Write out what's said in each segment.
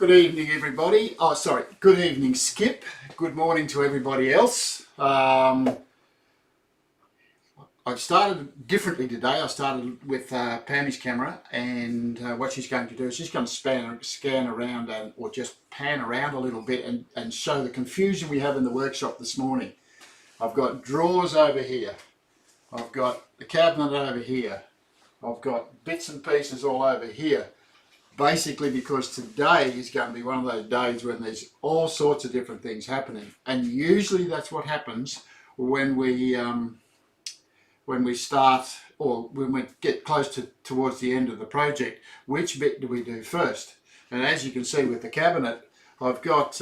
Good evening, everybody. Oh, sorry. Good evening, Skip. Good morning to everybody else. I've started differently today. I started with Pammy's camera, and what she's going to do is she's going to scan around or just pan around a little bit and show the confusion we have in the workshop this morning. I've got drawers over here. I've got the cabinet over here. I've got bits and pieces all over here. Basically because today is going to be one of those days when there's all sorts of different things happening, and usually that's what happens when we start, or when we get close towards the end of the project. Which bit do we do first? And as you can see with the cabinet, I've got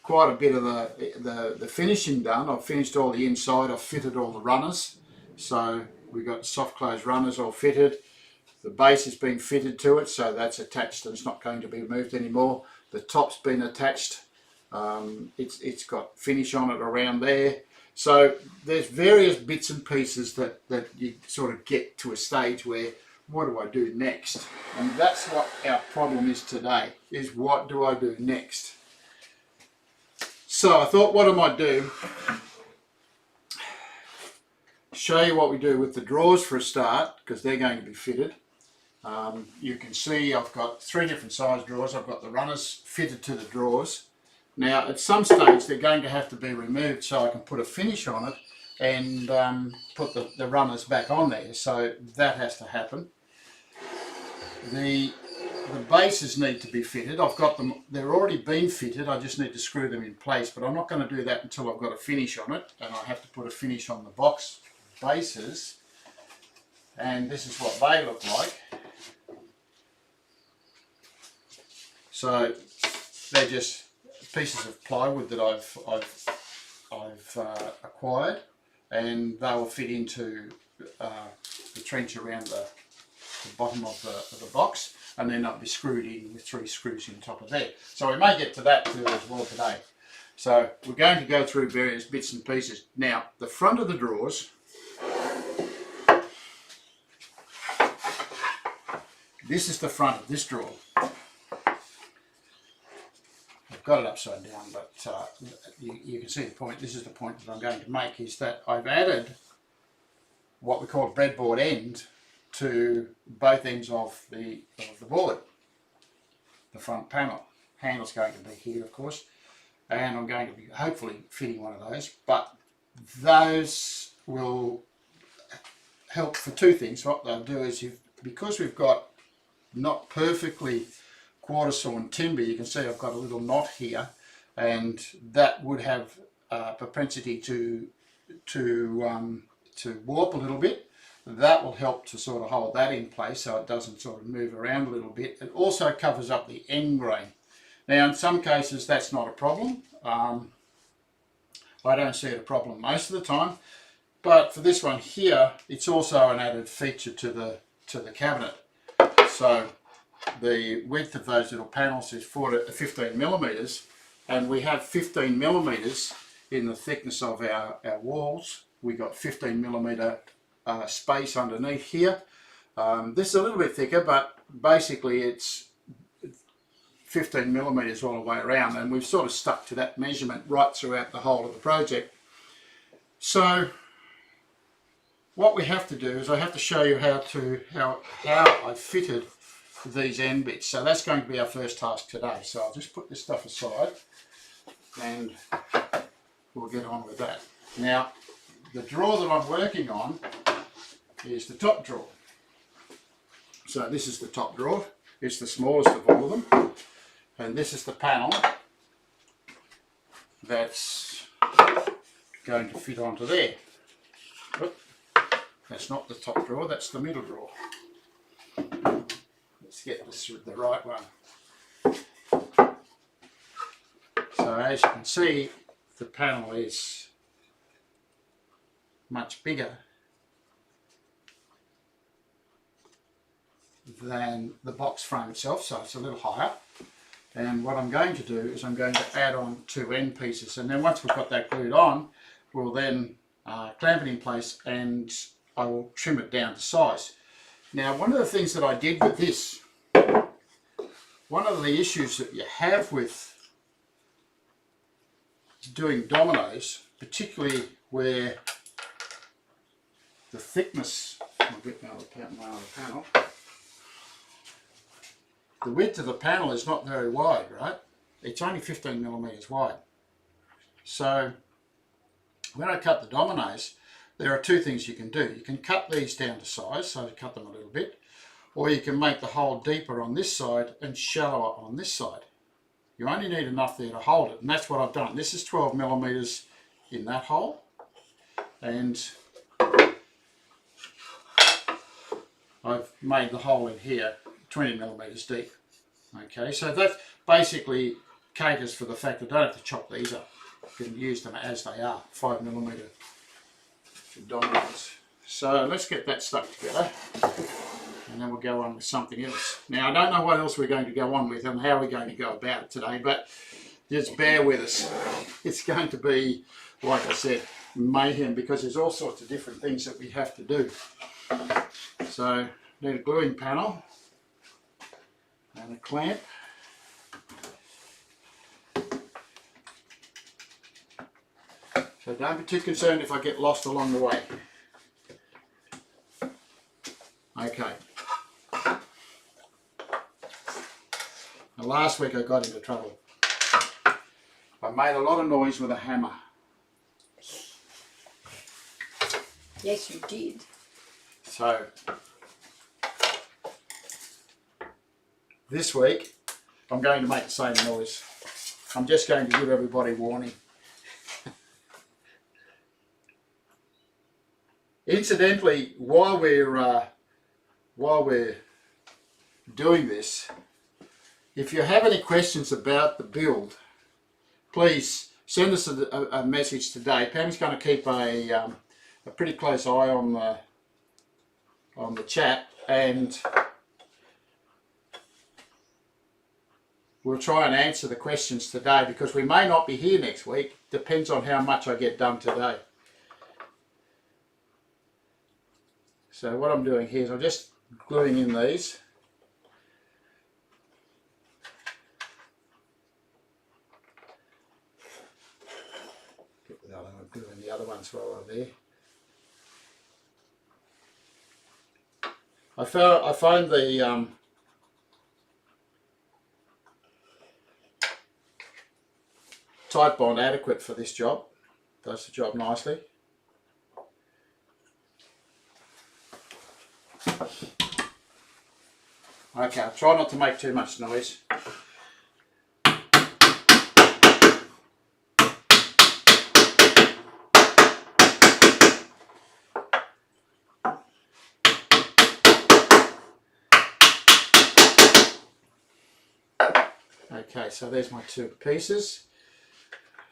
quite a bit of the finishing done. I've finished all the inside. I've fitted all the runners, so we've got soft close runners all fitted. The base has been fitted to it, so that's attached and it's not going to be moved anymore. The top's been attached. It's got finish on it around there. So there's various bits and pieces that you sort of get to a stage where, what do I do next? And that's what our problem is today, is what do I do next? So I thought, what I might do, show you what we do with the drawers for a start, because they're going to be fitted. You can see I've got 3 different size drawers. I've got the runners fitted to the drawers. Now at some stage they're going to have to be removed so I can put a finish on it and put the runners back on there, so that has to happen. The bases need to be fitted. I've got them, they're already been fitted, I just need to screw them in place, but I'm not going to do that until I've got a finish on it, and I have to put a finish on the box bases, and this is what they look like. So they're just pieces of plywood that I've acquired, and they will fit into the trench around the bottom of the box, and then they'll be screwed in with 3 screws on top of there. So we may get to that too as well today. So we're going to go through various bits and pieces. Now the front of the drawers, this is the front of this drawer. I've got it upside down, but you can see the point. This is the point that I'm going to make, is that I've added what we call breadboard end to both ends of the board. The front panel. Handle's going to be here, of course, and I'm going to be hopefully fitting one of those, but those will help for 2 things. What they'll do is, because we've got not perfectly quarter sawn timber, you can see I've got a little knot here, and that would have propensity to warp a little bit. That will help to sort of hold that in place so it doesn't sort of move around a little bit. It also covers up the end grain. Now in some cases that's not a problem. I don't see it a problem most of the time, but for this one here, it's also an added feature to the cabinet. So the width of those little panels is 15 millimeters, and we have 15 millimeters in the thickness of our walls. We got 15 millimeter space underneath here. This is a little bit thicker, but basically it's 15 millimeters all the way around, and we've sort of stuck to that measurement right throughout the whole of the project. So what we have to do is I have to show you how I fitted these end bits. So that's going to be our first task today. So I'll just put this stuff aside and we'll get on with that. Now the drawer that I'm working on is the top drawer. So this is the top drawer. It's the smallest of all of them, and this is the panel that's going to fit onto there. Oop. That's not the top drawer, that's the middle drawer. Let's get this with the right one. So as you can see, the panel is much bigger than the box frame itself, so it's a little higher. And what I'm going to do is I'm going to add on 2 end pieces, and then once we've got that glued on, we'll then clamp it in place, and I will trim it down to size. Now one of the things that I did with this one of the issues that you have with doing dominoes, particularly where the thickness, I'll get my other panel, the width of the panel is not very wide, right? It's only 15 millimeters wide. So when I cut the dominoes, there are two things you can do. You can cut these down to size, so cut them a little bit, or you can make the hole deeper on this side and shallower on this side. You only need enough there to hold it, and that's what I've done. This is 12 millimeters in that hole, and I've made the hole in here 20 millimeters deep. Okay, so that basically caters for the fact that I don't have to chop these up. You can use them as they are, 5 millimeter dominoes. So let's get that stuck together, and then we'll go on with something else. Now I don't know what else we're going to go on with and how we're going to go about it today, but just bear with us. It's going to be, like I said, mayhem, because there's all sorts of different things that we have to do. So need a gluing panel and a clamp. So don't be too concerned if I get lost along the way. Okay. Now last week I got into trouble. I made a lot of noise with a hammer. Yes, you did. So this week I'm going to make the same noise. I'm just going to give everybody warning. Incidentally, while we're doing this, if you have any questions about the build, please send us a message today. Pam's going to keep a pretty close eye on the chat, and we'll try and answer the questions today, because we may not be here next week. Depends on how much I get done today. So what I'm doing here is I'm just gluing in these. Get the other one, gluing the other ones while I'm there. I find the tight bond adequate for this job. Does the job nicely. Okay, I'll try not to make too much noise. Okay, so there's my two pieces.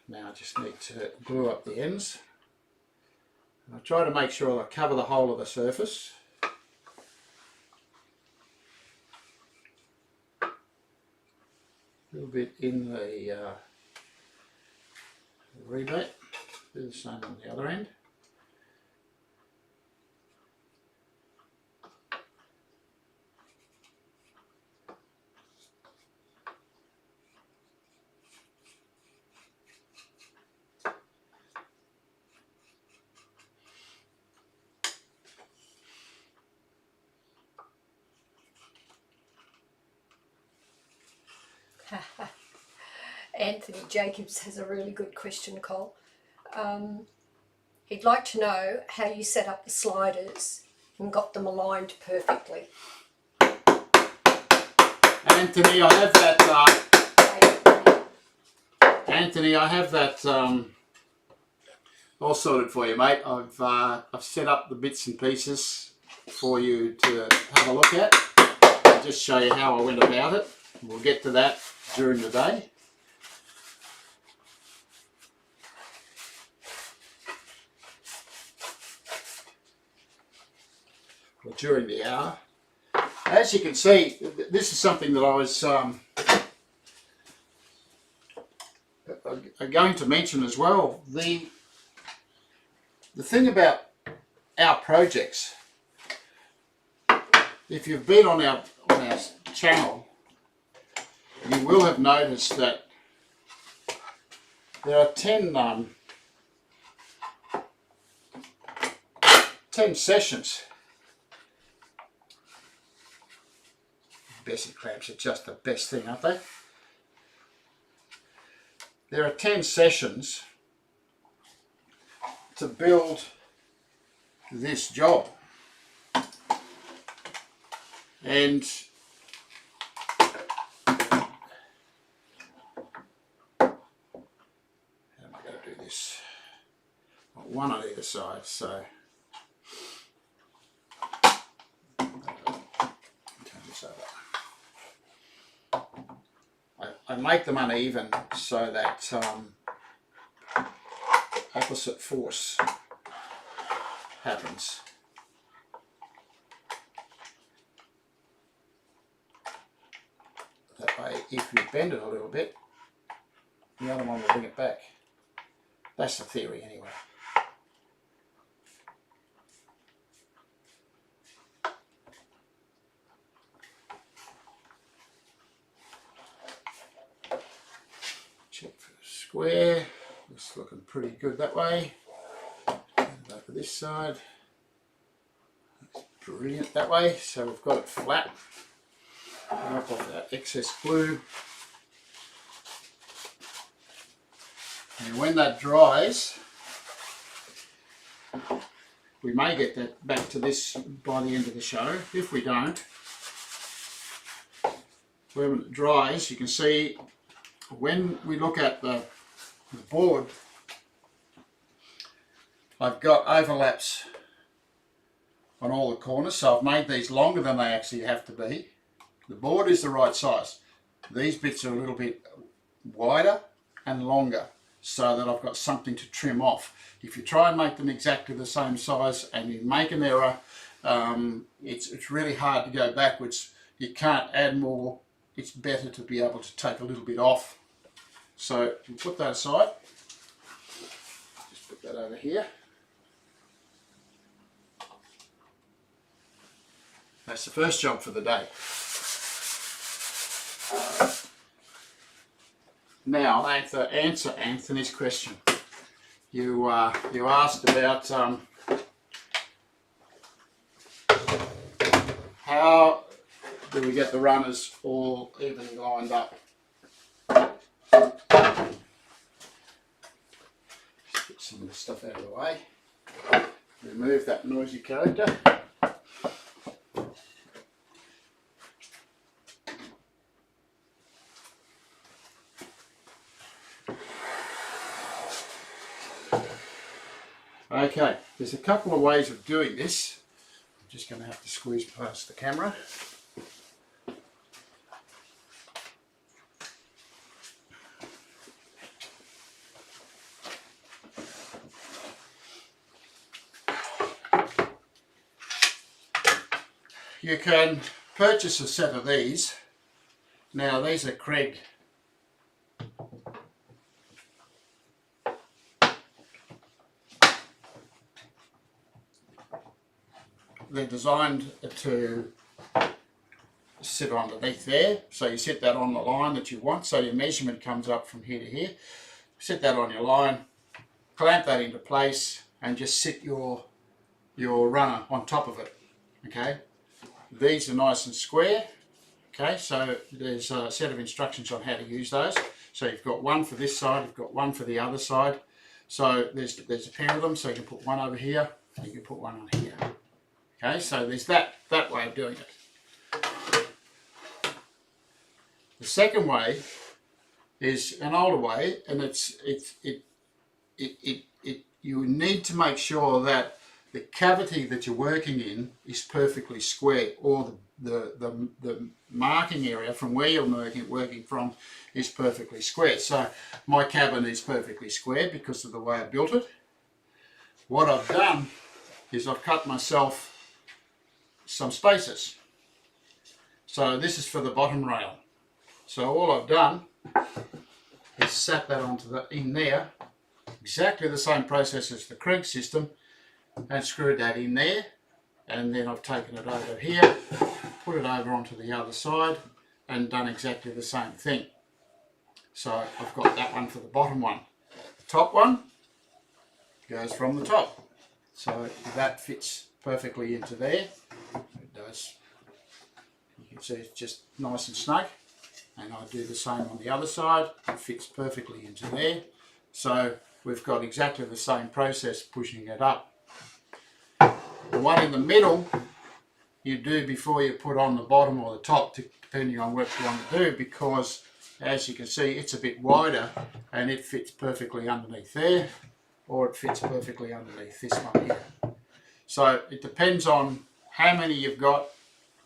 Now I just need to glue up the ends. I'll try to make sure I cover the whole of the surface. A little bit in the rebate, do the same on the other end. Anthony Jacobs has a really good question, Cole. He'd like to know how you set up the sliders and got them aligned perfectly. Anthony, I have that. Anthony, I have that all sorted for you, mate. I've set up the bits and pieces for you to have a look at. I'll just show you how I went about it. We'll get to that during the day. Or during the hour. As you can see, this is something that I was going to mention as well. The thing about our projects, if you've been on our channel, you will have noticed that there are 10 sessions. Bessie clamps are just the best thing, aren't they? There are 10 sessions to build this job. And how am I going to do this? One on either side, so turn this over. I make them uneven so that opposite force happens. That way, if you bend it a little bit, the other one will bring it back. That's the theory anyway. Check for the square. It's looking pretty good that way. And over this side. That's brilliant that way. So we've got it flat. Wipe off that excess glue. And when that dries, we may get that back to this by the end of the show. If we don't, when it dries, you can see when we look at the board, I've got overlaps on all the corners, so I've made these longer than they actually have to be. The board is the right size. These bits are a little bit wider and longer so that I've got something to trim off. If you try and make them exactly the same size and you make an error, it's really hard to go backwards. You can't add more. It's better to be able to take a little bit off. So you put that aside. Just put that over here. That's the first job for the day. Now, to answer Anthony's question, you asked about how do we get the runners all evenly lined up. Just get some of this stuff out of the way. Remove that noisy character. Okay, there's a couple of ways of doing this. I'm just going to have to squeeze past the camera. You can purchase a set of these. Now these are Craig. They're designed to sit underneath there, so you set that on the line that you want, so your measurement comes up from here to here. Set that on your line, clamp that into place, and just sit your runner on top of it. Okay, these are nice and square. Okay, so there's a set of instructions on how to use those. So you've got one for this side, you've got one for the other side. So there's a pair of them, so you can put one over here, and you can put one on here. Okay, so there's that way of doing it. The second way is an older way, and you need to make sure that the cavity that you're working in is perfectly square, or the marking area from where you're working from is perfectly square. So my cabin is perfectly square because of the way I built it. What I've done is I've cut myself some spaces. So this is for the bottom rail. So all I've done is sat that in there, exactly the same process as the Kreg system, and screwed that in there, and then I've taken it over here, put it over onto the other side, and done exactly the same thing. So I've got that one for the bottom one. The top one goes from the top. So that fits perfectly into there. It does. You can see it's just nice and snug. And I do the same on the other side. It fits perfectly into there. So we've got exactly the same process pushing it up. The one in the middle you do before you put on the bottom or the top, depending on what you want to do, because as you can see it's a bit wider and it fits perfectly underneath there, or it fits perfectly underneath this one here. So it depends on how many you've got,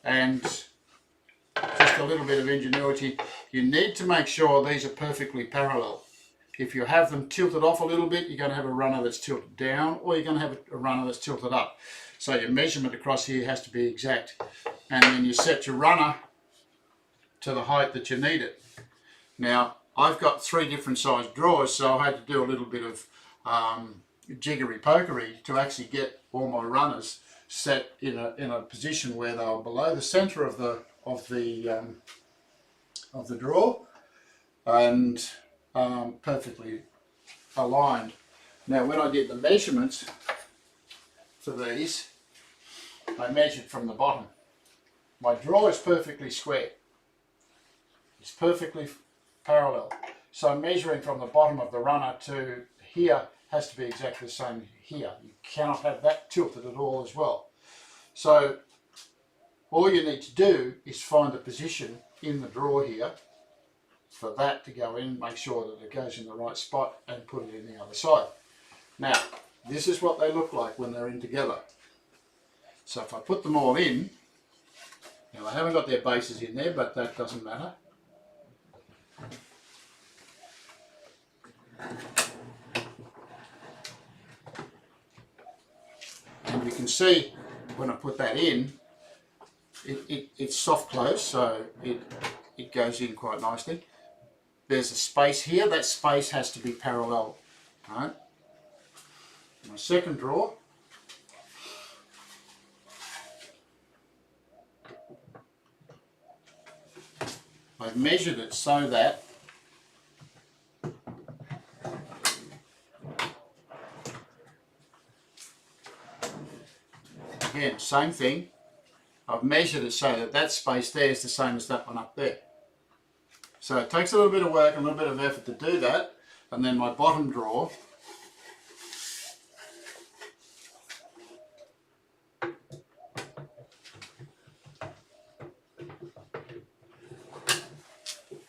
and just a little bit of ingenuity. You need to make sure these are perfectly parallel. If you have them tilted off a little bit, you're going to have a runner that's tilted down, or you're going to have a runner that's tilted up. So your measurement across here has to be exact. And then you set your runner to the height that you need it. Now, I've got 3 different size drawers, so I had to do a little bit of jiggery-pokery to actually get all my runners set in a position where they were below the centre of the drawer and perfectly aligned. Now, when I did the measurements for these, I measured from the bottom. My drawer is perfectly square. It's perfectly parallel. So measuring from the bottom of the runner to here has to be exactly the same here. You cannot have that tilted at all as well. So all you need to do is find the position in the drawer here for that to go in, make sure that it goes in the right spot, and put it in the other side. Now, this is what they look like when they're in together. So if I put them all in, now I haven't got their bases in there, but that doesn't matter. And you can see when I put that in, it's soft close, so it goes in quite nicely. There's a space here. That space has to be parallel. Right? My second drawer, I've measured it so that again, same thing. I've measured it so that that space there is the same as that one up there. So it takes a little bit of work, a little bit of effort to do that. And then my bottom drawer,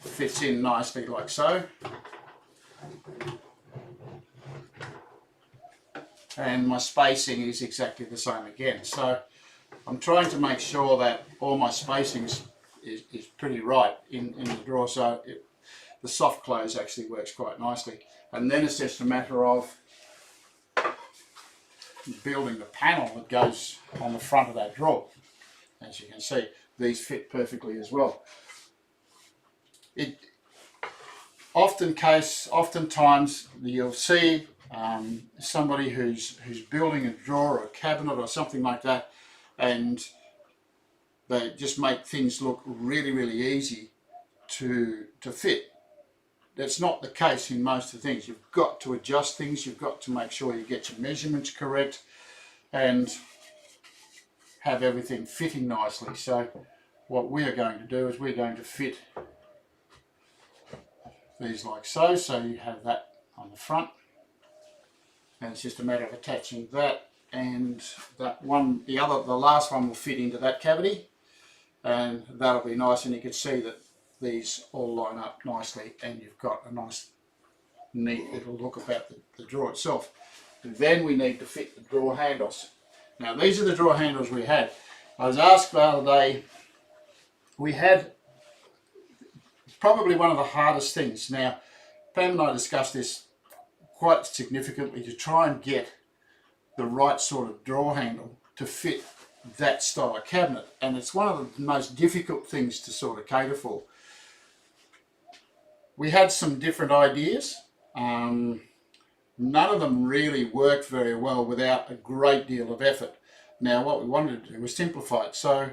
fits in nicely like so. And my spacing is exactly the same again. So I'm trying to make sure that all my spacing is pretty right in the drawer, so the soft close actually works quite nicely. And then it's just a matter of building the panel that goes on the front of that drawer. As you can see, these fit perfectly as well. Oftentimes you'll see somebody who's building a drawer or a cabinet or something like that, and they just make things look really, really easy to fit. That's not the case in most of the things. You've got to adjust things, you've got to make sure you get your measurements correct and have everything fitting nicely. So what we are going to do is we're going to fit these like so. So you have that on the front, and it's just a matter of attaching that, and that one, the last one will fit into that cavity, and that'll be nice. And you can see that these all line up nicely, and you've got a nice neat little look about the drawer itself. And then we need to fit the drawer handles. Now these are the drawer handles we had. I was asked the other day, we had probably one of the hardest things. Now Pam and I discussed this quite significantly to try and get the right sort of drawer handle to fit that style of cabinet, and it's one of the most difficult things to sort of cater for. We had some different ideas. None of them really worked very well without a great deal of effort. Now what we wanted to do was simplify it, so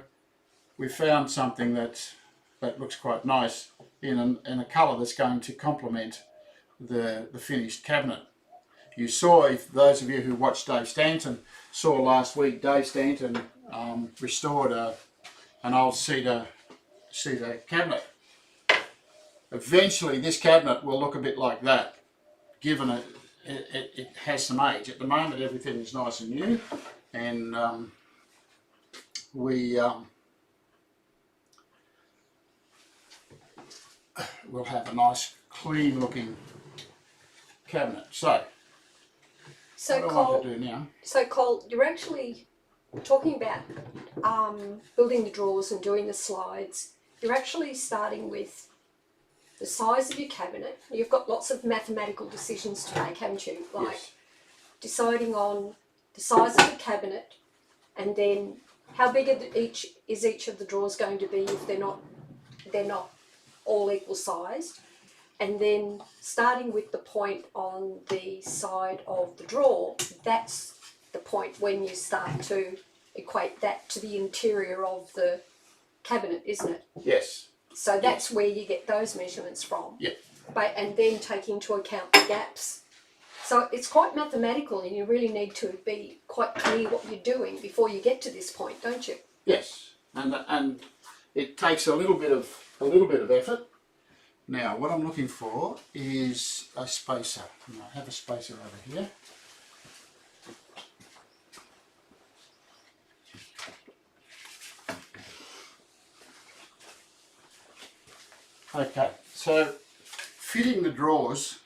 we found something that that looks quite nice in a colour that's going to complement the finished cabinet. You saw, if those of you who watched Dave Stanton saw last week, Dave Stanton restored an old cedar cabinet. Eventually this cabinet will look a bit like that, given it has some age. At the moment everything is nice and new, and we'll have a nice clean looking cabinet. So what I want to do now. So Cole, you're actually talking about building the drawers and doing the slides. You're actually starting with the size of your cabinet. You've got lots of mathematical decisions to make, haven't you? Like Yes. deciding on the size of the cabinet, and then how big is each of the drawers going to be if they're not all equal sized, and then starting with the point on the side of the drawer. That's the point when you start to equate that to the interior of the cabinet, isn't it? Yes. So that's where you get those measurements from. Yeah. And then take into account the gaps. So it's quite mathematical, and you really need to be quite clear what you're doing before you get to this point, don't you? Yes, and it takes a little bit of effort. Now, what I'm looking for is a spacer. I have a spacer over here. Okay, so fitting the drawers,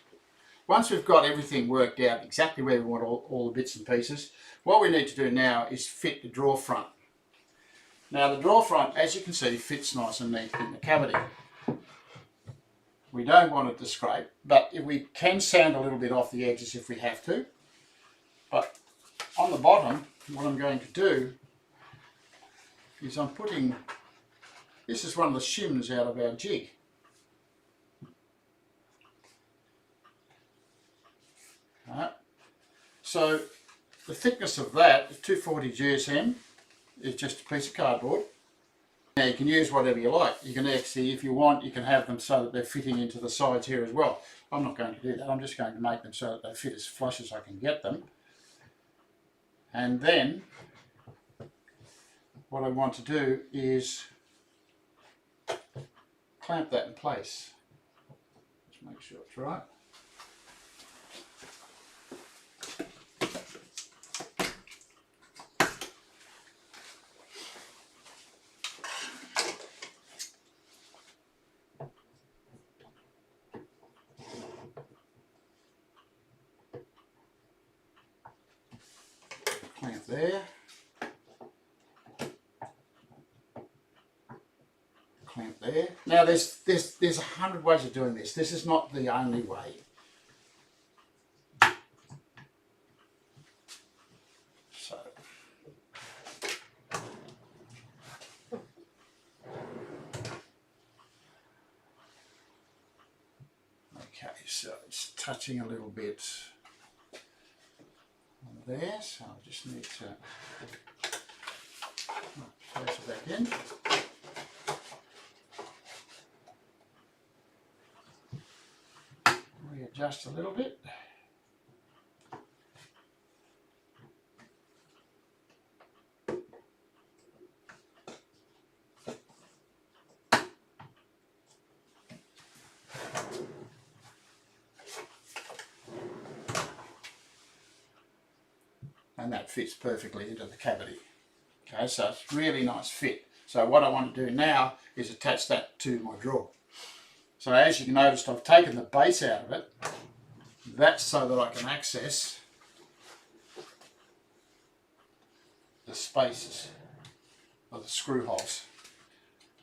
once we've got everything worked out exactly where we want all the bits and pieces, what we need to do now is fit the drawer front. Now the drawer front, as you can see, fits nice and neat in the cavity. We don't want it to scrape, but we can sand a little bit off the edges if we have to. But on the bottom, what I'm going to do is I'm putting, this is one of the shims out of our jig. So the thickness of that is 240 GSM, is just a piece of cardboard. Now you can use whatever you like. You can actually, if you want, you can have them so that they're fitting into the sides here as well. I'm not going to do that. I'm just going to make them so that they fit as flush as I can get them. And then what I want to do is clamp that in place. Just make sure it's right. Clamp there. Clamp there. Now there's 100 ways of doing this. This is not the only way. So okay, so it's touching a little bit there, so I just need to place it back in. Readjust a little bit. And that fits perfectly into the cavity. Okay, so it's really nice fit. So what I want to do now is attach that to my drawer. So as you can notice, I've taken the base out of it. That's so that I can access the spaces of the screw holes.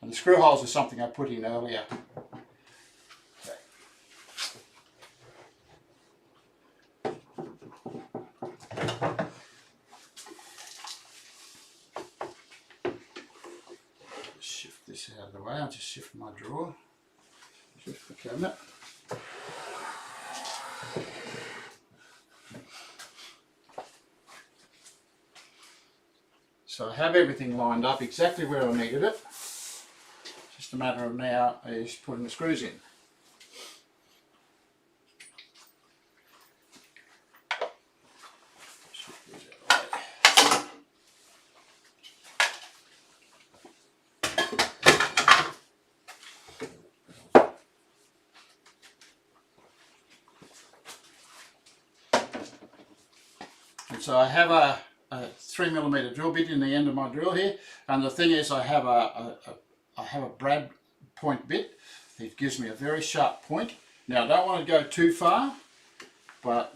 And the screw holes are something I put in earlier. Okay. Shift this out of the way. I'll just shift my drawer. Shift the cabinet. So I have everything lined up exactly where I needed it. Just just a matter of now is putting the screws in. And so I have a 3mm drill bit in the end of my drill here, and the thing is I have a brad point bit. It gives me a very sharp point. Now I don't want to go too far, but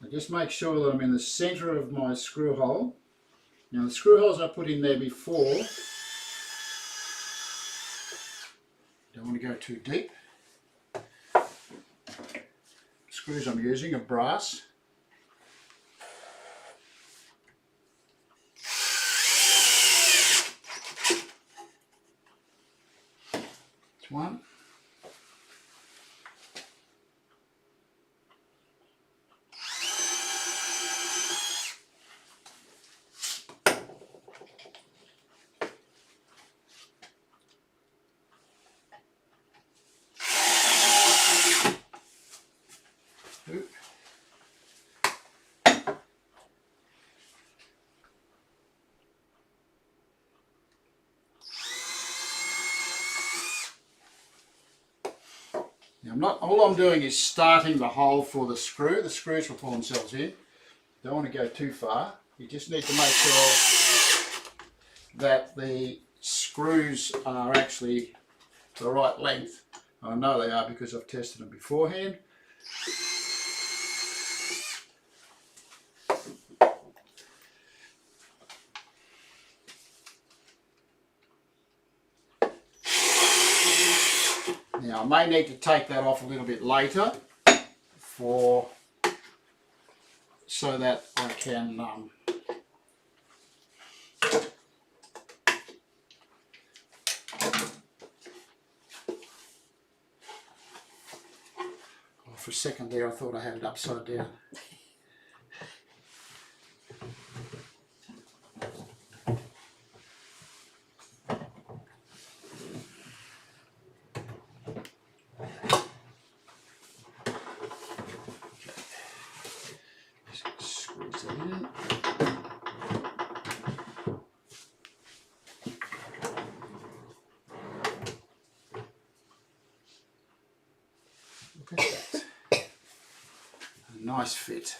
I just make sure that I'm in the centre of my screw hole. Now the screw holes I put in there before, don't want to go too deep. Screws I'm using are brass. That's one. Two. Now all I'm doing is starting the hole for the screw. The screws will pull themselves in. Don't want to go too far. You just need to make sure that the screws are actually the right length. I know they are because I've tested them beforehand. Now I may need to take that off a little bit later so that I can for a second there I thought I had it upside down. Squeeze that in. Look at that. A nice fit.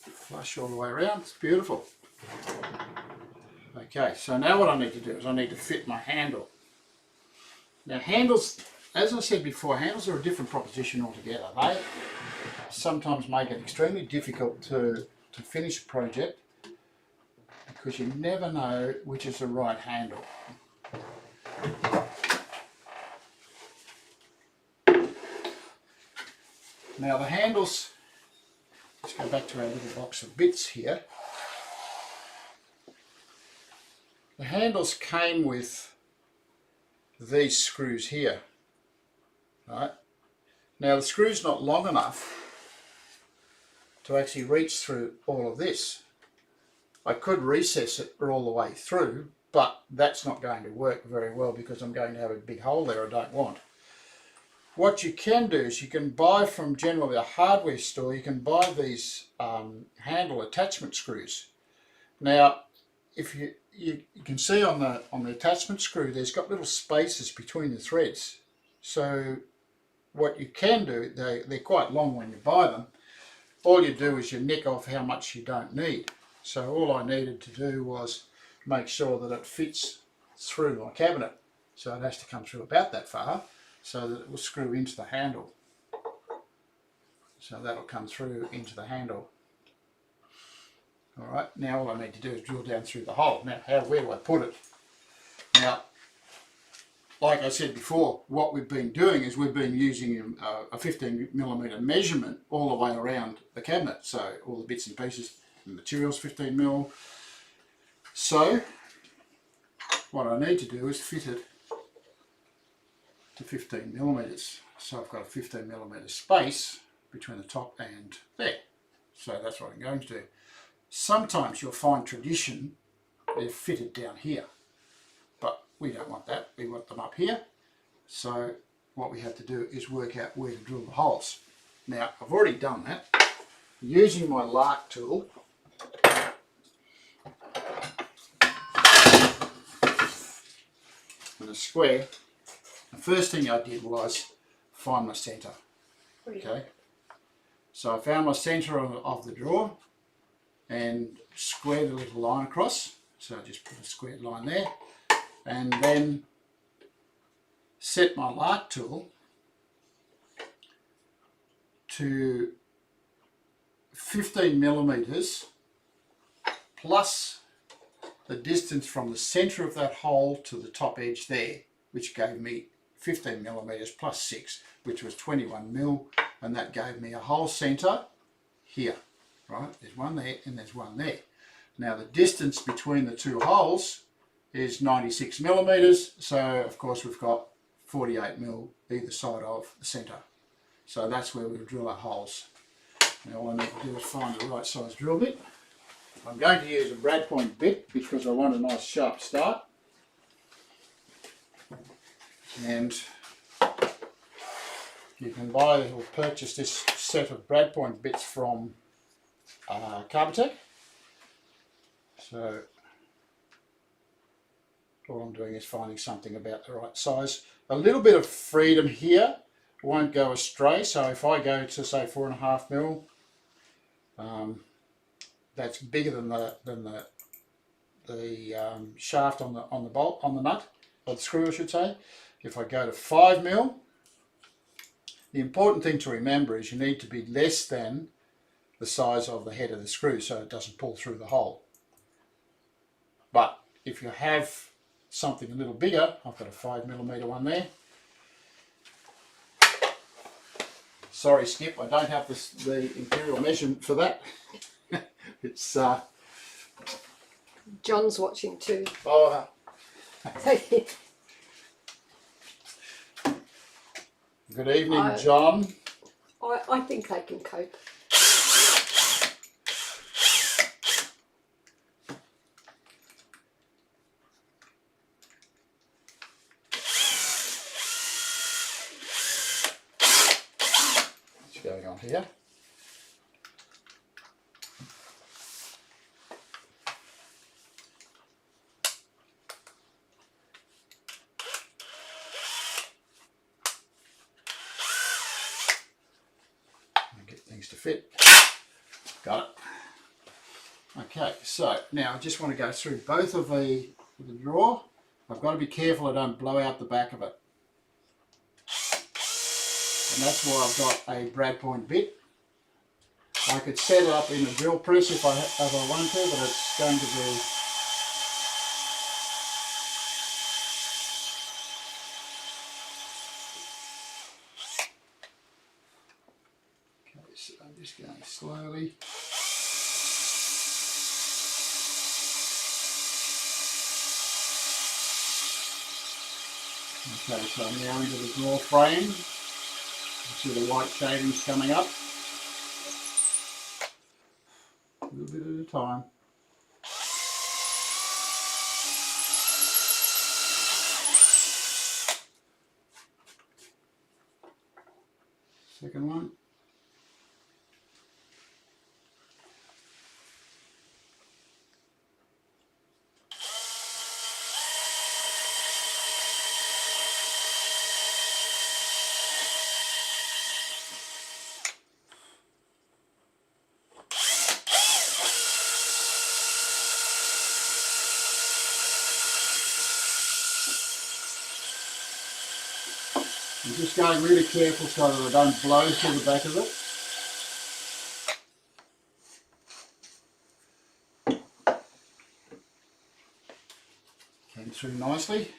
Flush all the way around, it's beautiful. Okay, so now what I need to do is I need to fit my handle. Now handles, as I said before, handles are a different proposition altogether. They sometimes make it extremely difficult to finish a project because you never know which is the right handle. Now the handles, let's go back to our little box of bits here. The handles came with these screws here, right? Now the screw's not long enough to actually reach through all of this. I could recess it all the way through, but that's not going to work very well because I'm going to have a big hole there I don't want. What you can do is you can buy from generally a hardware store, you can buy these handle attachment screws. Now, if you can see on the attachment screw, there's got little spaces between the threads. So what you can do, they're quite long when you buy them. All you do is you nick off how much you don't need. So all I needed to do was make sure that it fits through my cabinet. So it has to come through about that far so that it will screw into the handle. So that'll come through into the handle. Alright, now all I need to do is drill down through the hole. Now, where do I put it? Now, like I said before, what we've been doing is we've been using a 15mm measurement all the way around the cabinet. So all the bits and pieces, the materials 15mm. So what I need to do is fit it to 15mm. So I've got a 15mm space between the top and there. So that's what I'm going to do. Sometimes you'll find tradition, they're fitted down here, but we don't want that, we want them up here. So what we have to do is work out where to drill the holes. Now I've already done that. Using my lark tool, and a square, the first thing I did was find my centre. Okay, so I found my centre of the drawer and squared a little line across. So I just put a squared line there, and then set my lark tool to 15 millimeters plus the distance from the centre of that hole to the top edge there, which gave me 15 millimeters plus 6, which was 21 mil, and that gave me a hole centre here. Right, there's one there and there's one there. Now the distance between the two holes is 96 millimeters, so of course we've got 48 mil either side of the centre. So that's where we'll drill our holes. Now all I need to do is find the right size drill bit. I'm going to use a brad point bit because I want a nice sharp start. And you can buy or purchase this set of brad point bits from Carbotech. So all I'm doing is finding something about the right size. A little bit of freedom here won't go astray. So if I go to say 4.5 mil, that's bigger than the shaft on the bolt, on the nut, or the screw I should say. If I go to 5 mil, the important thing to remember is you need to be less than the size of the head of the screw so it doesn't pull through the hole. But if you have something a little bigger, I've got a 5 millimeter one there. Sorry Skip, I don't have the imperial measurement for that. It's John's watching too. oh, good evening, John. I think they can cope. What's going on here? To fit. Got it. Okay, so now I just want to go through both of the drawer. I've got to be careful I don't blow out the back of it. And that's why I've got a brad point bit. I could set it up in a drill press if I want to, but it's going to be so I'm just going slowly. Okay, so I'm now into the drawer frame. You see the white shavings coming up. A little bit at a time. Second one. I'm just going really careful so that I don't blow through the back of it. Came through nicely.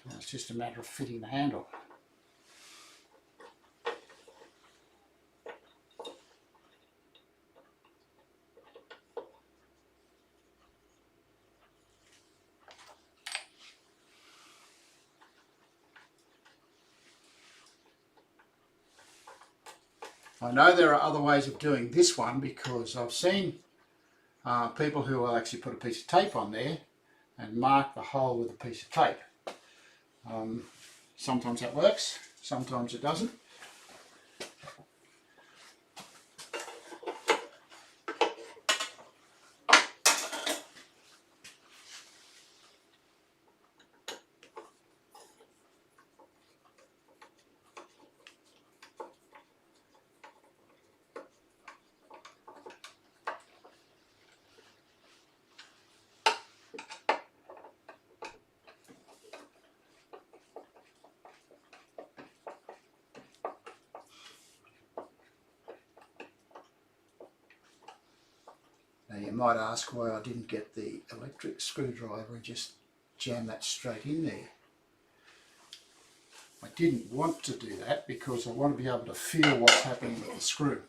Now it's just a matter of fitting the handle. I know there are other ways of doing this one because I've seen people who will actually put a piece of tape on there and mark the hole with a piece of tape. Sometimes that works, sometimes it doesn't. Now you might ask why I didn't get the electric screwdriver and just jam that straight in there. I didn't want to do that because I want to be able to feel what's happening with the screw.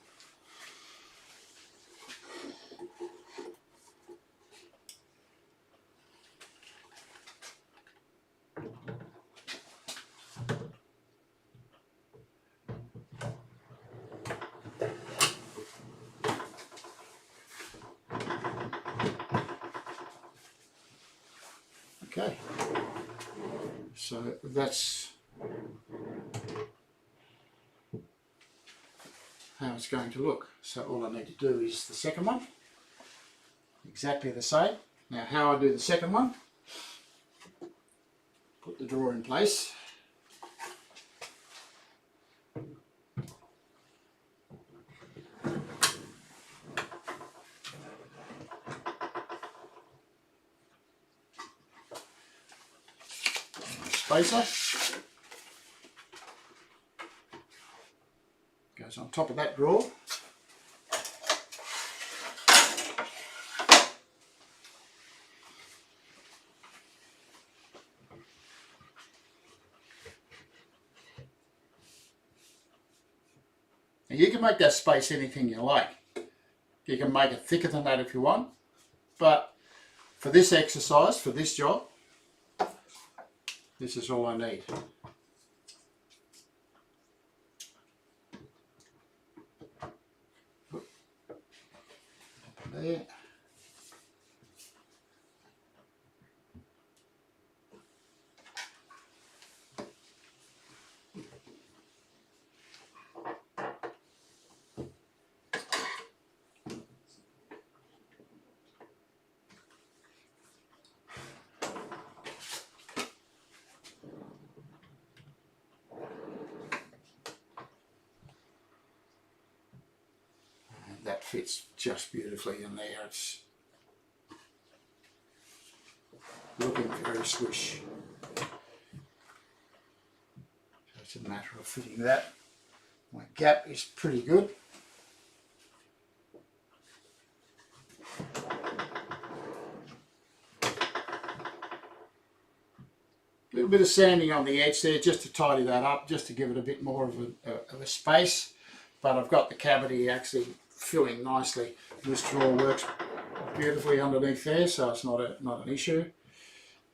Okay, so that's how it's going to look. So all I need to do is the second one, exactly the same. Now how I do the second one, put the drawer in place. Spacer goes on top of that drawer. Now you can make that space anything you like. You can make it thicker than that if you want, but for this exercise, for this job, this is all I need. There. That fits just beautifully in there. It's looking very swish. So it's a matter of fitting that. My gap is pretty good. A little bit of sanding on the edge there just to tidy that up, just to give it a bit more of a space. But I've got the cavity actually filling nicely. This drawer works beautifully underneath there, so it's not an issue.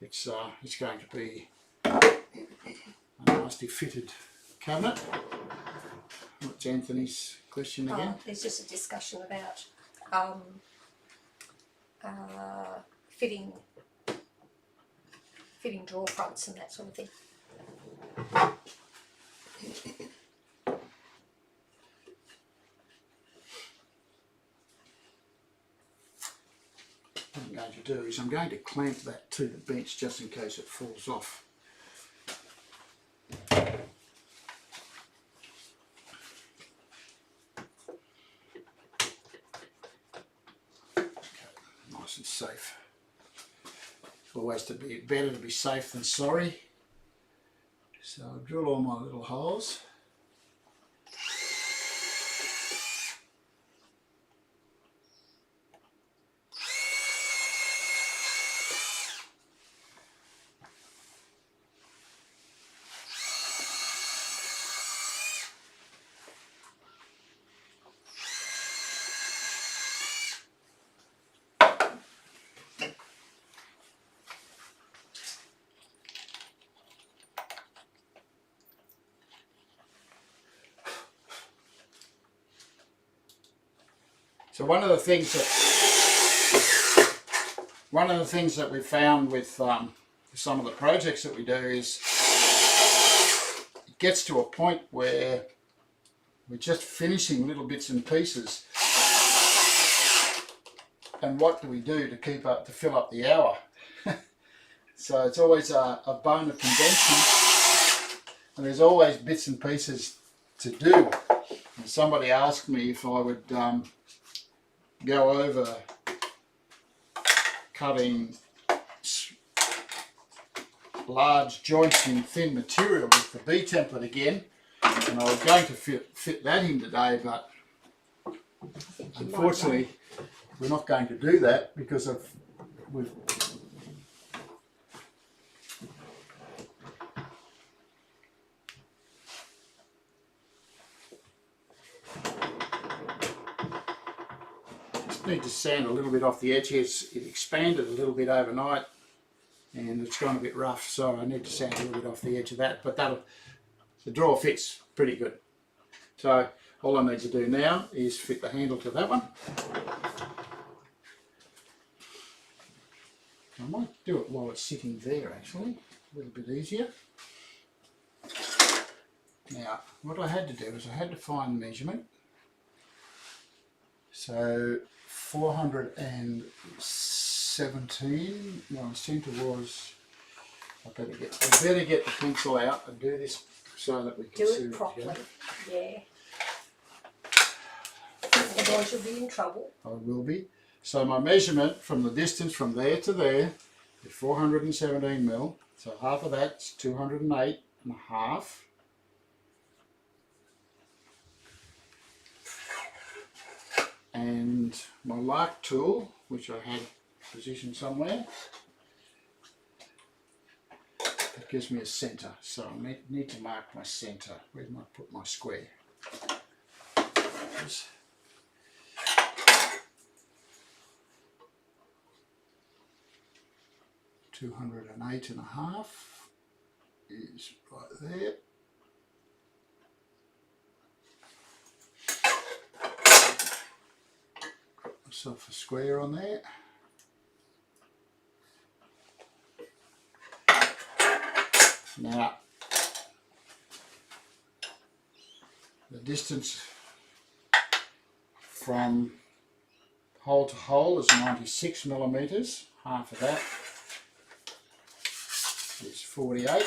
It's going to be a nicely fitted cabinet. What's Anthony's question again? There's just a discussion about fitting drawer fronts and that sort of thing. What I'm going to do is I'm going to clamp that to the bench just in case it falls off. Okay, nice and safe. It's always better to be safe than sorry. So I'll drill all my little holes. So one of the things that we found with some of the projects that we do is it gets to a point where we're just finishing little bits and pieces. And what do we do to fill up the hour? So it's always a bone of contention, and there's always bits and pieces to do. And somebody asked me if I would go over cutting large joints in thin material with the B template again, and I was going to fit that in today, but unfortunately we're not going to do that because we've just need to sand a little bit off the edge here. It expanded a little bit overnight and it's gone a bit rough, so I need to sand a little bit off the edge of that, but the drawer fits pretty good. So all I need to do now is fit the handle to that one. I might do it while it's sitting there actually, a little bit easier. Now what I had to do is I had to find the measurement. So 417, my centre was, I better get the pencil out and do this so that we can do see it properly. Yeah. Otherwise you'll be in trouble. I will be. So my measurement from the distance from there to there is 417 mil. So half of that's 208 and a half. And my lark tool, which I had positioned somewhere, it gives me a centre. So I need to mark my centre. Where did I put my square? 208 and a half is right there. Got myself a square on there. Now, the distance from hole to hole is 96 millimetres. Half of that is 48,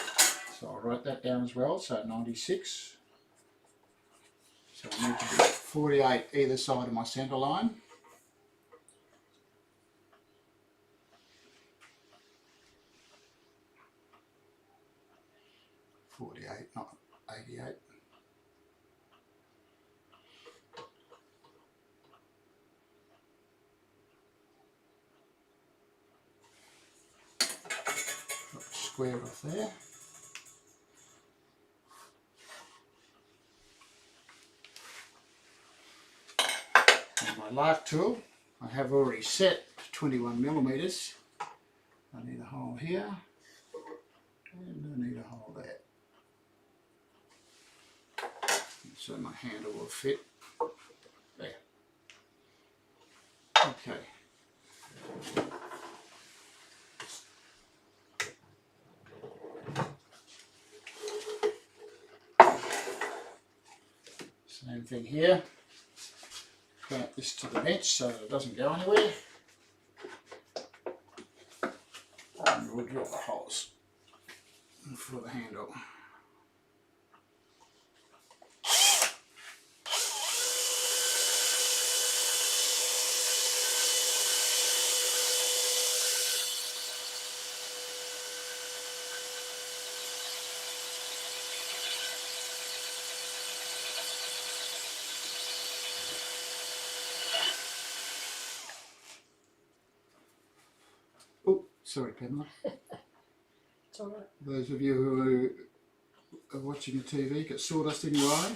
so I'll write that down as well, so 96. So I need to do 48 either side of my centre line. Not 88. Got the square off there. And my lark tool, I have already set 21 millimetres. I need a hole here, and I need a hole there. So my handle will fit there. Okay. Same thing here. Clamp this to the bench so that it doesn't go anywhere. And we'll drill the holes for the handle. Sorry, Pamela. It's all right. Those of you who are watching the TV, get sawdust in your eye.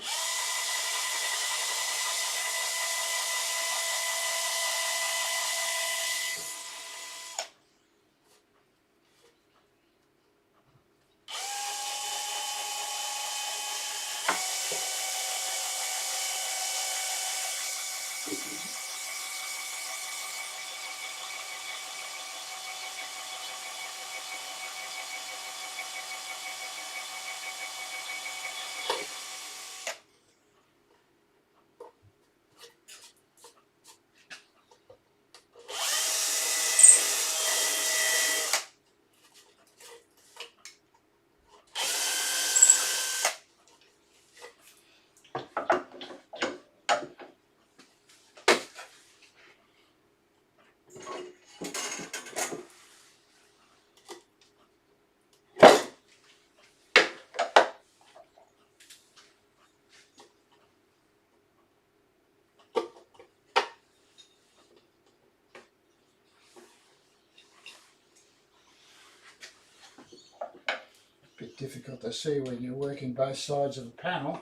difficult to see when you're working both sides of the panel.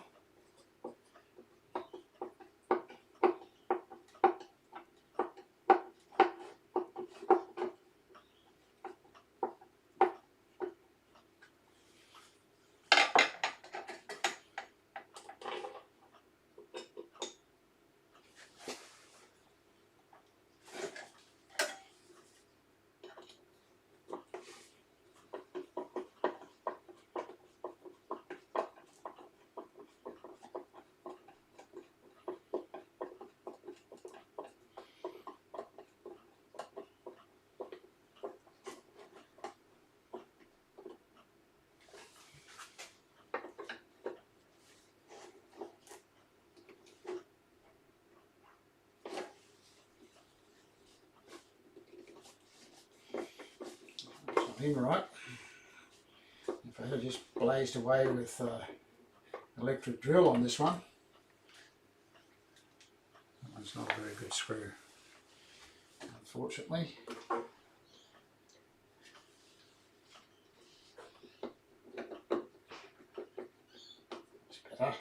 Right. If I had just blazed away with electric drill on this one, that one's not a very good screw, unfortunately. It's better.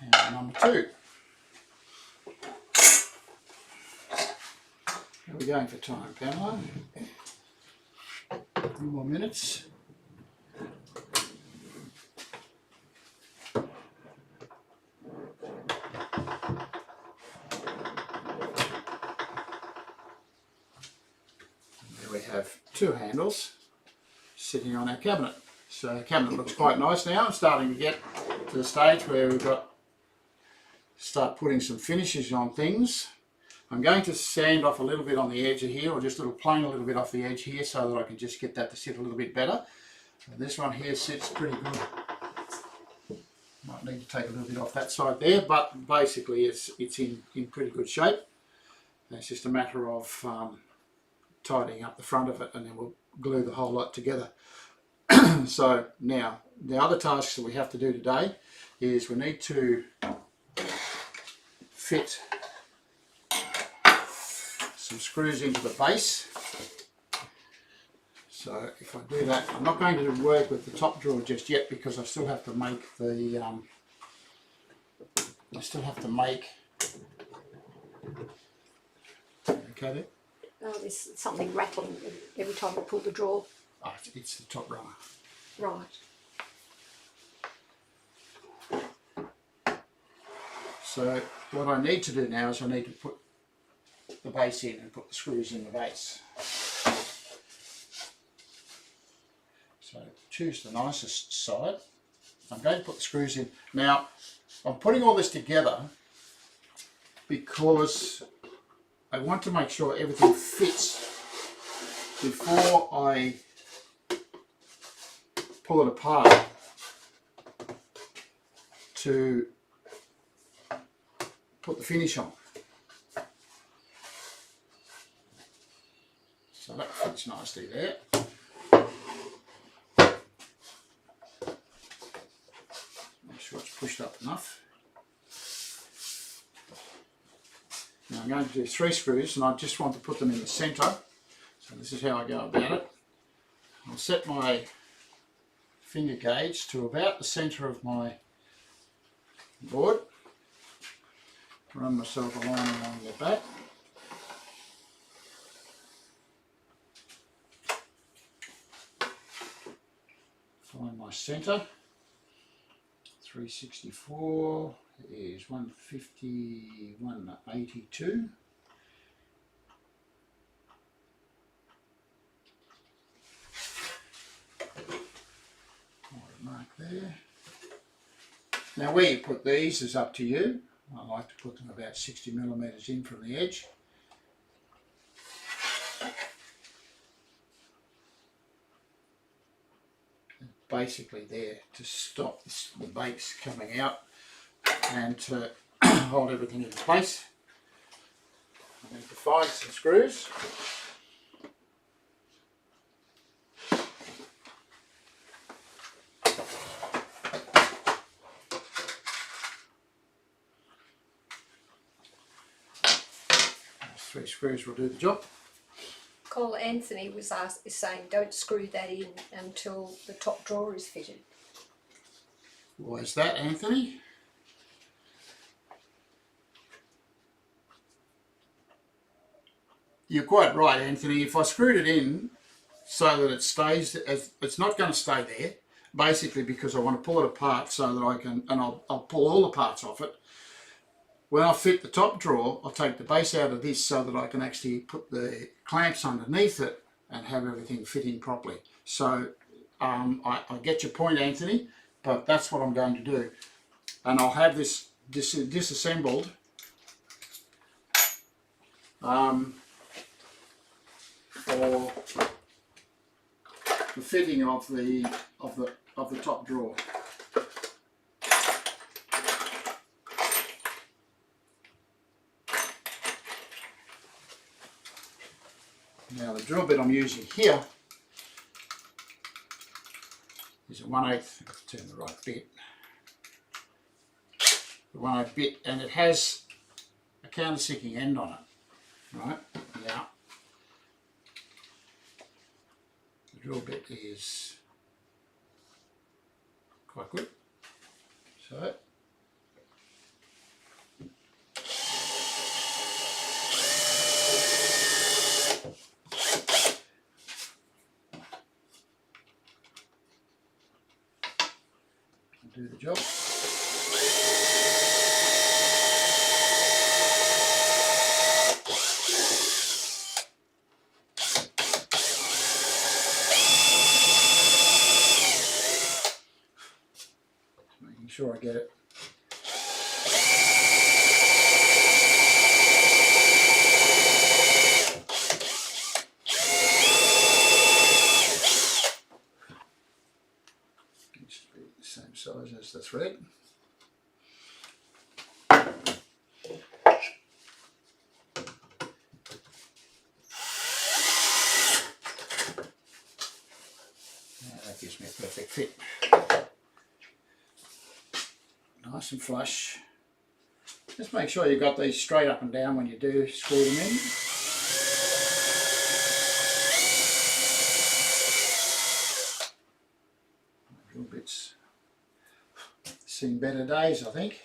And number 2. How are we going for time, Pamela? 2 more minutes. There we have 2 handles sitting on our cabinet. So the cabinet looks quite nice now. I'm starting to get to the stage where we've got start putting some finishes on things. I'm going to sand off a little bit on the edge of here, or just plane a little bit off the edge here, so that I can just get that to sit a little bit better. And this one here sits pretty good. Might need to take a little bit off that side there, but basically it's in pretty good shape. And it's just a matter of tidying up the front of it, and then we'll glue the whole lot together. So now the other tasks that we have to do today is we need to fit some screws into the base. So if I do that, I'm not going to work with the top drawer just yet, because I still have to make the okay there? Oh, there's something rattling every time I pull the drawer. Oh, it's the top runner. Right. So what I need to do now is I need to put the base in and put the screws in the base. So choose the nicest side. I'm going to put the screws in. Now I'm putting all this together because I want to make sure everything fits before I pull it apart to put the finish on. So that fits nicely there. Make sure it's pushed up enough. Now I'm going to do 3 screws, and I just want to put them in the centre. So this is how I go about it. I'll set my finger gauge to about the centre of my board. Run myself a line along the back. Find my centre. 364 is 150, 182. Mark there. Now where you put these is up to you. I like to put them about 60 millimetres in from the edge. Basically there to stop the base coming out and to hold everything in place. I need to find some screws. screws will do the job. Call Anthony is saying don't screw that in until the top drawer is fitted. Why is that, Anthony? You're quite right, Anthony. If I screwed it in so that it stays, it's not going to stay there, basically because I want to pull it apart so that I can, and I'll pull all the parts off it. When I fit the top drawer, I'll take the base out of this so that I can actually put the clamps underneath it and have everything fitting properly. So I get your point, Anthony, but that's what I'm going to do. And I'll have this disassembled for the fitting of the top drawer. Now the drill bit I'm using here is a 1/8, turn the right bit, the 1/8 bit, and it has a countersicking end on it, right? Now the drill bit is quite good, so do the job. Making sure I get it. Same size as the thread. That gives me a perfect fit. Nice and flush. Just make sure you've got these straight up and down when you do screw them in. Drill bits seen better days, I think.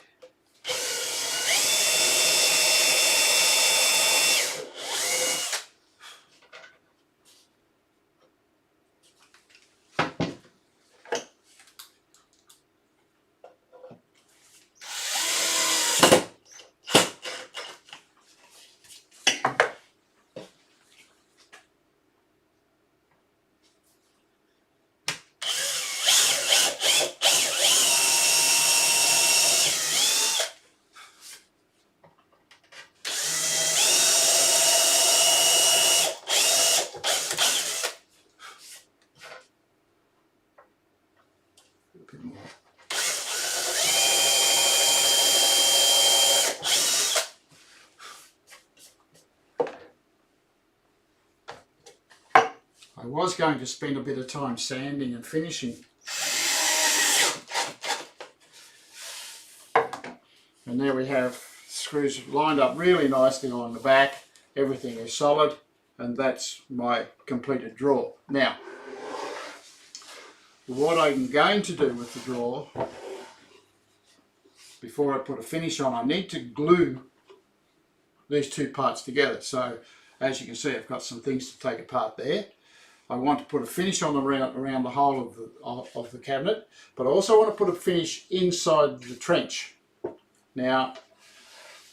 I was going to spend a bit of time sanding and finishing, and there we have screws lined up really nicely on the back. Everything is solid, and that's my completed drawer. Now, what I'm going to do with the drawer, before I put a finish on, I need to glue these two parts together. So as you can see, I've got some things to take apart there. I want to put a finish on around the whole of the cabinet, but I also want to put a finish inside the trench. Now,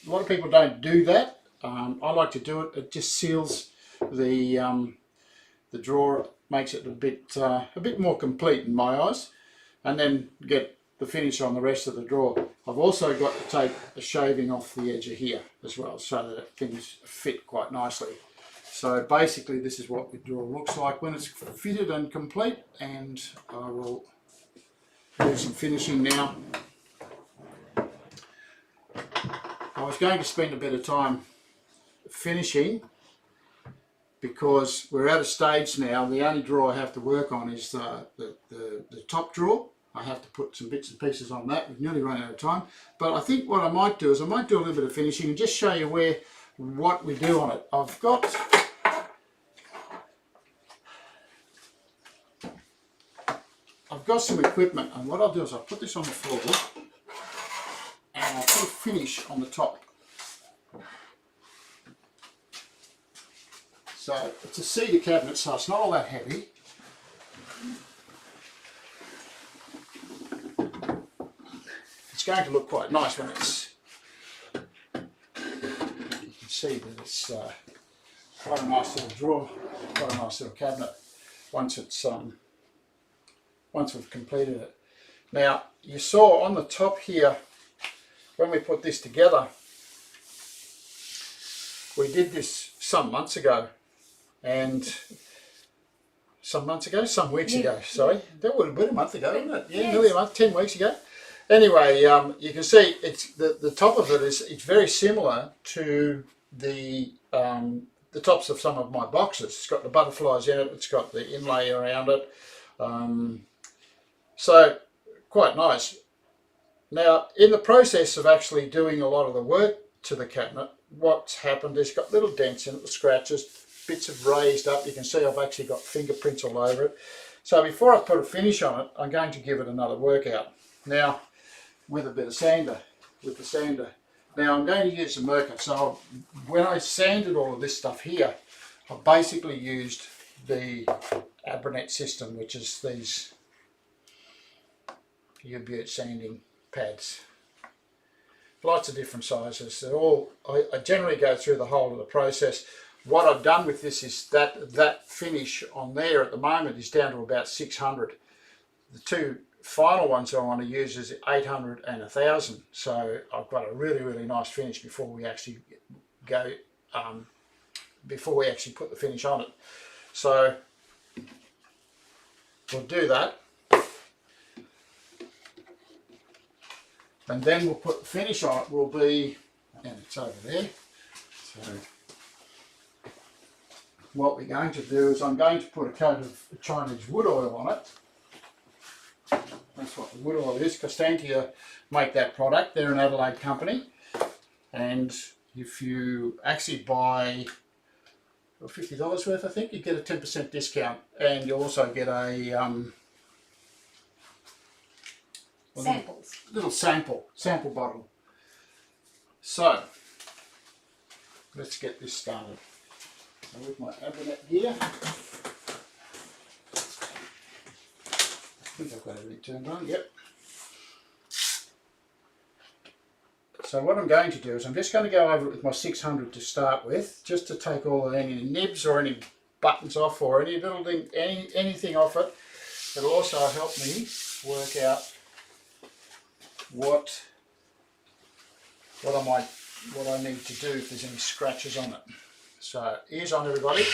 a lot of people don't do that. I like to do it. It just seals the drawer, makes it a bit more complete in my eyes, and then get the finish on the rest of the drawer. I've also got to take a shaving off the edge of here as well, so that things fit quite nicely. So basically this is what the drawer looks like when it's fitted and complete, and I will do some finishing now. I was going to spend a bit of time finishing because we're at a stage now, the only drawer I have to work on is the top drawer. I have to put some bits and pieces on that. We've nearly run out of time, but I think what I might do is I might do a little bit of finishing and just show you where what we do on it. I've got some equipment, and what I'll do is I'll put this on the floor and I'll put a finish on the top. So it's a cedar cabinet, so it's not all that heavy. It's going to look quite nice when it's, you can see that it's quite a nice little drawer, quite a nice little cabinet once it's once we've completed it. Now you saw on the top here when we put this together, we did this some months ago, and some weeks ago, sorry. That would have been a month ago, wouldn't it? Yeah, nearly a month, 10 weeks ago. Anyway, you can see it's the top of it it's very similar to the tops of some of my boxes. It's got the butterflies in it, it's got the inlay around it. So quite nice. Now, in the process of actually doing a lot of the work to the cabinet, what's happened is it's got little dents in it, scratches, bits of raised up. You can see I've actually got fingerprints all over it. So before I put a finish on it, I'm going to give it another workout. Now, with a bit of sander, with the sander. Now I'm going to use the Merker. So when I sanded all of this stuff here, I basically used the Abranet system, which is these U-Butte sanding pads. Lots of different sizes. They're all, I generally go through the whole of the process. What I've done with this is that finish on there at the moment is down to about 600. The two final ones I want to use is 800 and 1000. So I've got a really, really nice finish before we actually go, before we actually put the finish on it. So we'll do that. And then we'll put the finish on it will be, and it's over there. So what we're going to do is I'm going to put a coat of Chinese wood oil on it. That's what the wood oil is. Constantia make that product. They're an Adelaide company. And if you actually buy $50 worth, I think, you get a 10% discount. And you also get a samples. Little sample bottle. So let's get this started. So with my Abranet gear, I think I've got everything turned on. Yep. So what I'm going to do is I'm just going to go over it with my 600 to start with, just to take all of any nibs or any buttons off or any little thing, anything off it. It'll also help me work out what I need to do if there's any scratches on it. So ears on, everybody.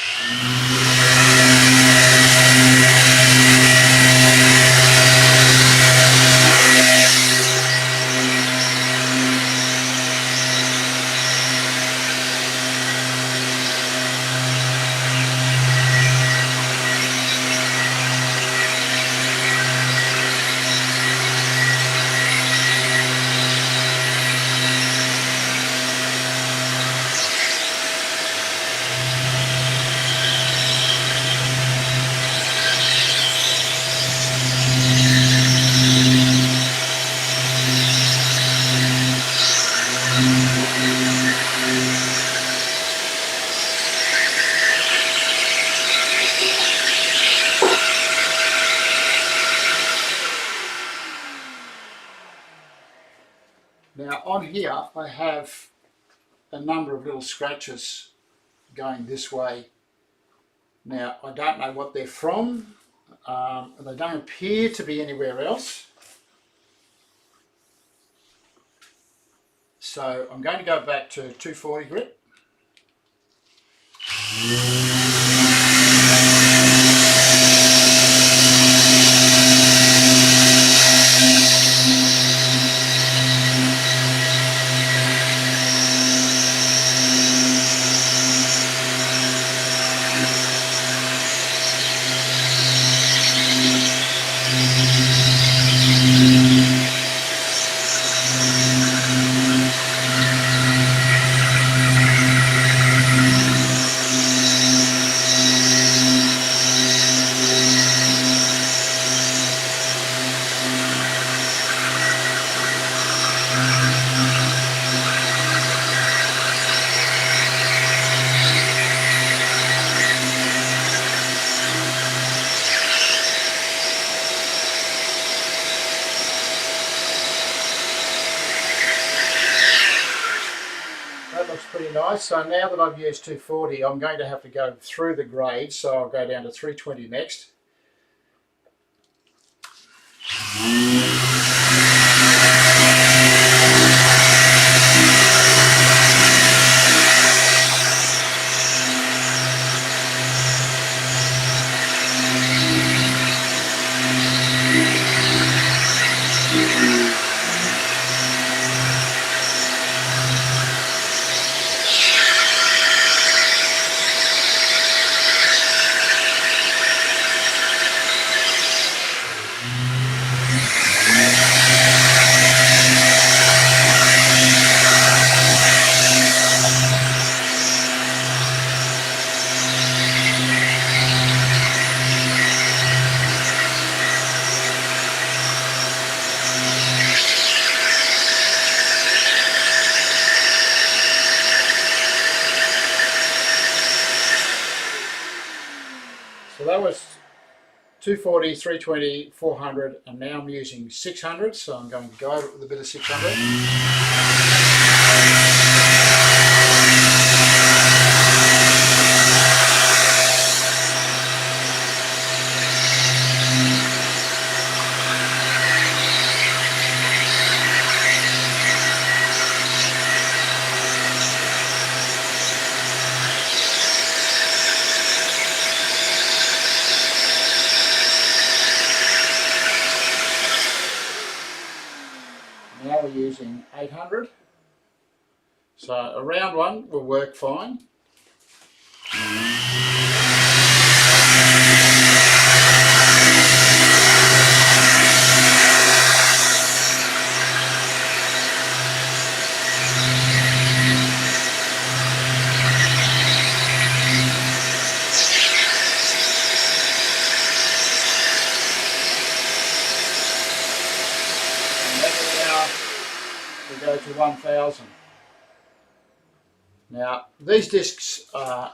Now on here I have a number of little scratches going this way. Now I don't know what they're from. They don't appear to be anywhere else. So I'm going to go back to 240 grit. Alright, so now that I've used 240, I'm going to have to go through the grades, so I'll go down to 320 next. So that was 240, 320, 400, and now I'm using 600, so I'm going to go over it with a bit of 600. Now we're using 800, so a round one will work fine. We go to 1000. Now these discs are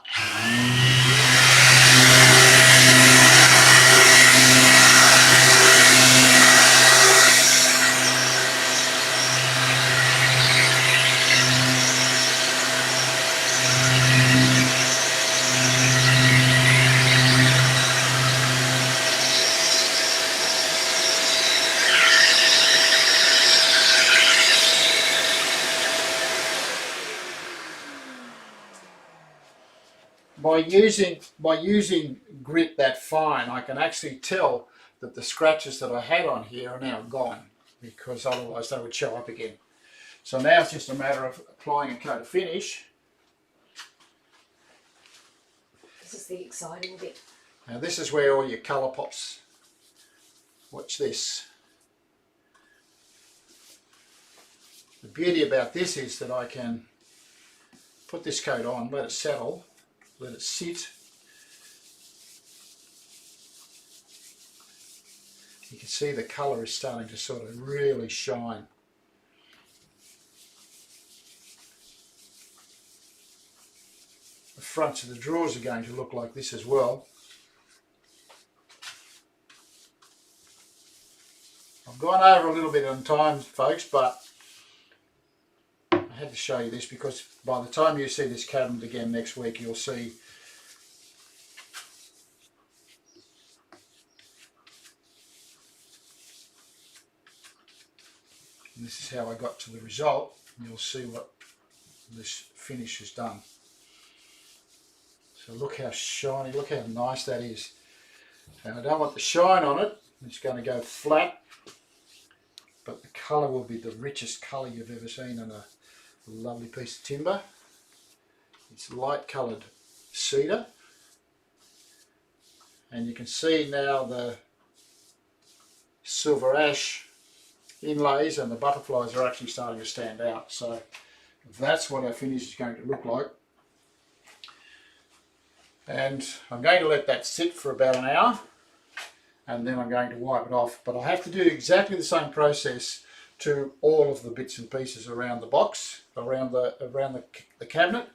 by using grit that fine, I can actually tell that the scratches that I had on here are now gone, because otherwise they would show up again. So now it's just a matter of applying a coat of finish. This is the exciting bit. Now this is where all your colour pops. Watch this. The beauty about this is that I can put this coat on, let it settle, let it sit. You can see the colour is starting to sort of really shine. The fronts of the drawers are going to look like this as well. I've gone over a little bit on time, folks, but I had to show you this because by the time you see this cabinet again next week, you'll see and this is how I got to the result, and you'll see what this finish has done. So look how shiny, look how nice that is. And I don't want the shine on it, it's going to go flat, but the colour will be the richest colour you've ever seen on a lovely piece of timber. It's light coloured cedar, and you can see now the silver ash inlays and the butterflies are actually starting to stand out. So that's what our finish is going to look like. And I'm going to let that sit for about an hour, and then I'm going to wipe it off. But I have to do exactly the same process to all of the bits and pieces around the box, around the cabinet.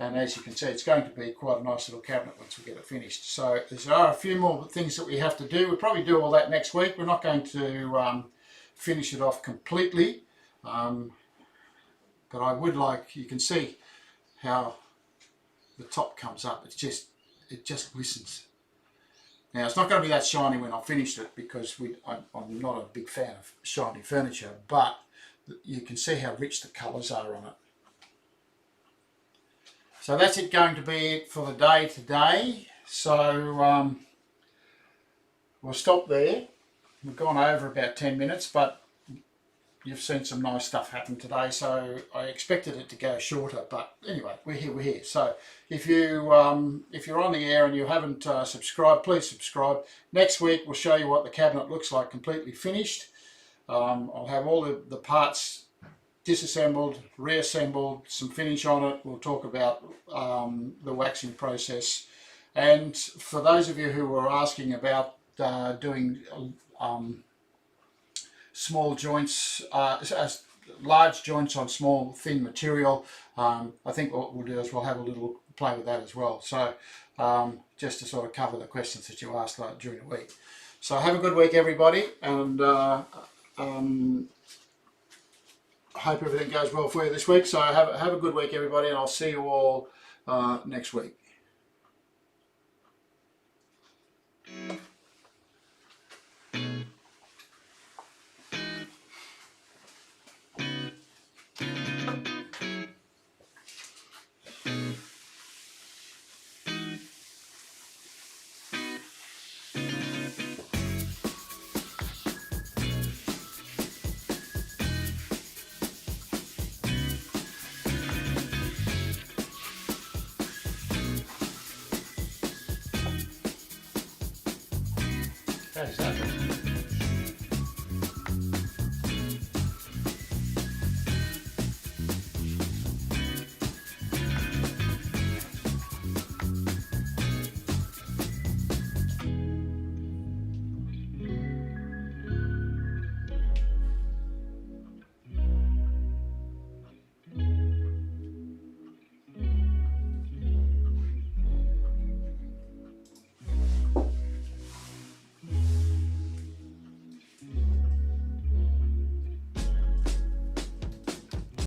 And as you can see, it's going to be quite a nice little cabinet once we get it finished. So there are a few more things that we have to do. We'll probably do all that next week. We're not going to finish it off completely, but I would like, you can see how the top comes up. It just glistens. Now it's not going to be that shiny when I've finished it, because I'm not a big fan of shiny furniture, but you can see how rich the colours are on it. So that's going to be it for the day today. So we'll stop there. We've gone over about 10 minutes, but you've seen some nice stuff happen today, so I expected it to go shorter, but anyway, we're here. So if you're on the air and you haven't subscribed, please subscribe. Next week we'll show you what the cabinet looks like completely finished. I'll have all the parts disassembled, reassembled, some finish on it. We'll talk about the waxing process. And for those of you who were asking about doing small joints, large joints on small thin material, I think what we'll do is we'll have a little play with that as well. So just to sort of cover the questions that you asked during the week. So have a good week, everybody, and I hope everything goes well for you this week. So have a good week, everybody, and I'll see you all next week. How's that?